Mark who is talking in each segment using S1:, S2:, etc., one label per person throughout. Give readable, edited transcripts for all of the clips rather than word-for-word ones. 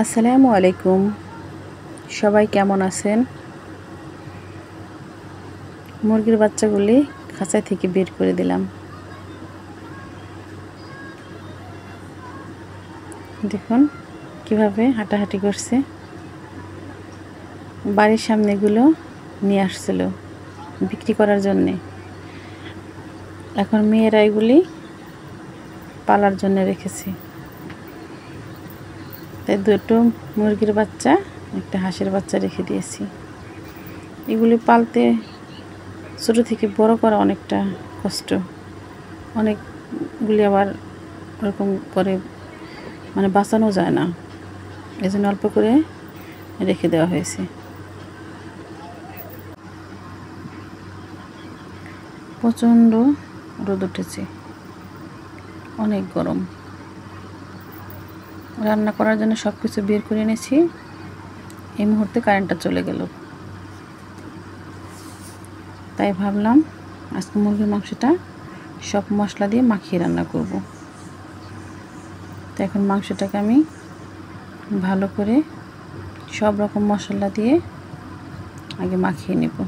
S1: আসসালামু আলাইকুম। সবাই কেমন আছেন? মুরগির বাচ্চাগুলি খাঁচা থেকে বের করে দিলাম। দেখুন কিভাবে হাঁটাহাঁটি করছে। বাড়ির সামনে এগুলো নিয়ে আসছিল বিক্রি করার জন্যে। এখন মেয়েরা এগুলি পালার জন্য রেখেছে। তাই দুটো মুরগির বাচ্চা, একটা হাঁসের বাচ্চা রেখে দিয়েছি। এগুলি পালতে ছোটো থেকে বড় করা অনেকটা কষ্ট। অনেকগুলি আবার ওরকম করে বাঁচানো যায় না, এজন্য অল্প করে রেখে দেওয়া হয়েছে। প্রচণ্ড রোদ উঠেছে, অনেক গরম। রান্না করার জন্য সব কিছু বের করে এনেছি। এই মুহূর্তে কারেন্টটা চলে গেল, তাই ভাবলাম আজকে মুরগির মাংসটা সব মশলা দিয়ে মাখিয়ে রান্না করব। তো এখন মাংসটাকে আমি ভালো করে সব রকম মশলা দিয়ে আগে মাখিয়ে নেব।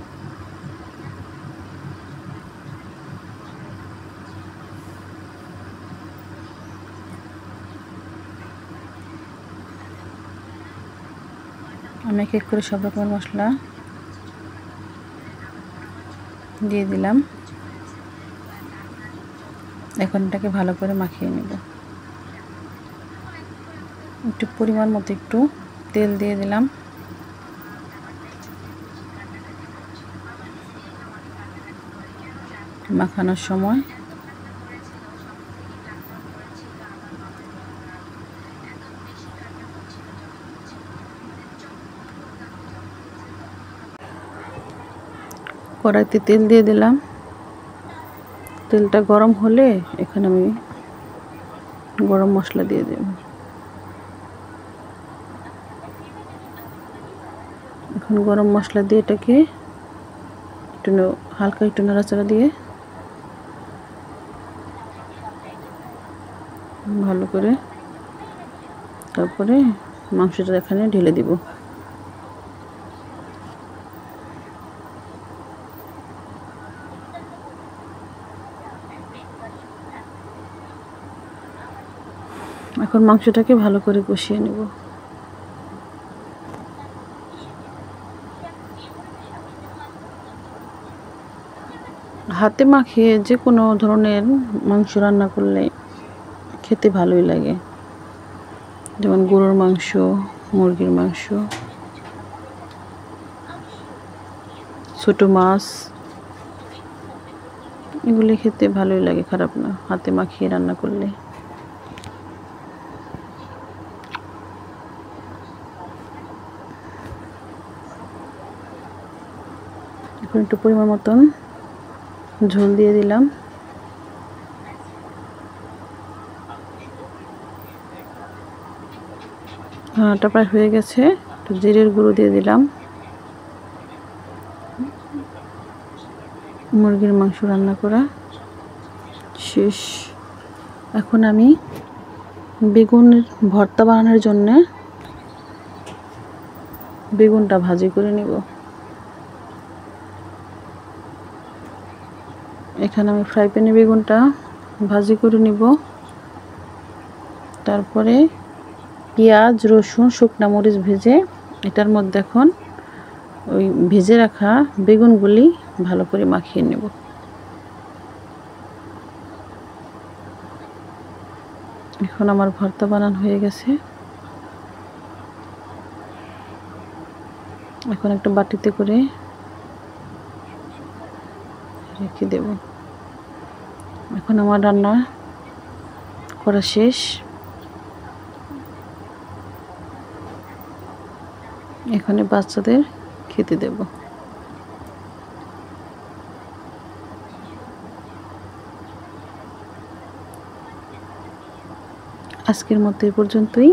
S1: আমি এক এক করে সব রকমের মশলা দিয়ে দিলাম। এখন এটাকে ভালো করে মাখিয়ে নেব। একটু পরিমাণ মতো একটু তেল দিয়ে দিলাম। মাখানোর সময় কড়াইতে তেল দিয়ে দিলাম। তেলটা গরম হলে এখানে আমি গরম মশলা দিয়ে দেব। এখন গরম মশলা দিয়ে এটাকে একটু হালকা একটু নাড়াচাড়া দিয়ে ভালো করে তারপরে মাংসটা এখানে ঢেলে দিব। এখন মাংসটাকে ভালো করে কষিয়ে নেব। হাতে মাখিয়ে যে কোনো ধরনের মাংস রান্না করলে খেতে ভালোই লাগে, যেমন গরুর মাংস, মুরগির মাংস, ছোটো মাছ, এগুলি খেতে ভালোই লাগে, খারাপ না হাতে মাখিয়ে রান্না করলে। এখন একটু পরিমাণ মতন ঝোল দিয়ে দিলাম। রান্নাটা প্রায় হয়ে গেছে। একটু জিরের গুঁড়ো দিয়ে দিলাম। মুরগির মাংস রান্না করা শেষ। এখন আমি বেগুনের ভর্তা বানানোর জন্য বেগুনটা ভাজি করে নিব। এখানে আমি ফ্রাই প্যানে বেগুনটা ভাজি করে নিব। তারপরে পেঁয়াজ, রসুন, শুকনা মরিচ ভেজে এটার মধ্যে এখন ওই ভেজে রাখা বেগুনগুলি ভালো করে মাখিয়ে নেব। এখন আমার ভর্তা বানানো হয়ে গেছে। এখন একটা বাটিতে করে রেখে দেব। এখন আমার রান্না করা শেষ। এখানে বাচ্চাদের খেতে দেব। আজকের মতো এই পর্যন্তই।